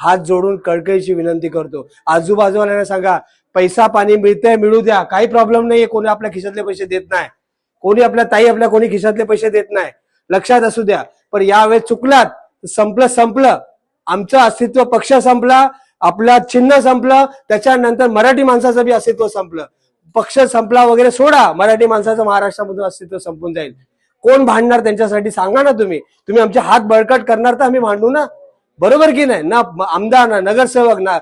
हात जोडून कळकळीची विनंती करतो. आजूबाजूवाल्यांना सांगा, पैसा पाणी मिळतंय मिळू द्या, काही प्रॉब्लेम नाहीये. कोणी आपल्या खिशातले पैसे देत नाही, कोणी आपल्या ताई आपल्या कोणी खिशातले पैसे देत नाही, लक्षात असू द्या. पण यावेळेस चुकलात, संपलं. आमचं अस्तित्व, पक्ष संपला, आपला चिन्ह संपलं, त्याच्यानंतर मराठी माणसाचं बी अस्तित्व संपलं. पक्ष संपला वगैरे सोडा, मराठी माणसाचं महाराष्ट्रामधून अस्तित्व संपून जाईल. कोण भांडणार त्यांच्यासाठी सांगा ना. तुम्ही आमचे हात बळकट करणार तर आम्ही भांडू ना, बरोबर की नाही ना. आमदार ना नगरसेवक ना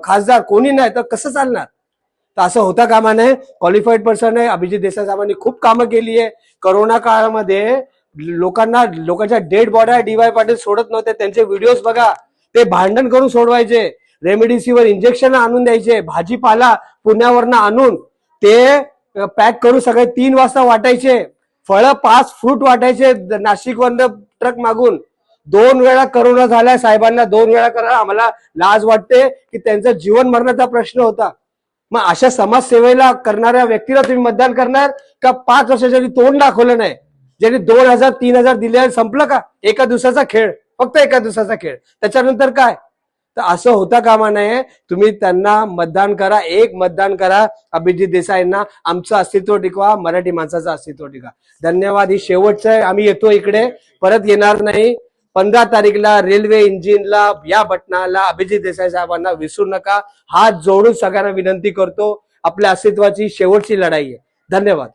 खासदार कोणी नाही तर कसं चालणार. तर असं होता कामा नये. क्वालिफाईड पर्सन आहे अभिजित देसाई साहेबांनी, खूप कामं केली आहे. कोरोना काळामध्ये लोकांच्या डेड बॉड्या DY पाटील सोडत नव्हते, त्यांचे व्हिडिओज बघा. ते भांडण करून सोडवायचे, रेमडेसिवीर इंजेक्शन आणून द्यायचे, भाजीपाला पुण्यावरनं आणून ते पॅक करून सगळे 3 वाजता वाटायचे, फळं 5 फ्रूट वाटायचे नाशिकवरनं ट्रक मागून. 2 वेळा करोना झालाय साहेबांना, 2 वेळा करा. आम्हाला लाज वाटते की त्यांचा जीवन मरणाचा प्रश्न होता. मग अशा समाजसेवेला करणाऱ्या व्यक्तीला तुम्ही मतदान करणार का? 5 वर्षाच्या तोंड दाखवलं नाही, ज्यांनी 2000-3000 दिले, संपलं का? एका दिवसाचा खेळ, फक्त एका दिवसाचा खेळ, त्याच्यानंतर काय? तर असं होता कामा नये. तुम्ही त्यांना मतदान करा, एक मतदान करा अभिजित देसाईंना. आमचं अस्तित्व टिकवा, मराठी माणसाचं अस्तित्व टिकवा. धन्यवाद. ही शेवटचं आहे, आम्ही येतो इकडे, परत येणार नाही. 15 तारीखला रेल्वे इंजिनला या बटनाला अभिजित देसाई साहेबांना विसरू नका. हात जोडून सगळ्यांना विनंती करतो. आपल्या अस्तित्वाची शेवटची लढाई आहे. धन्यवाद.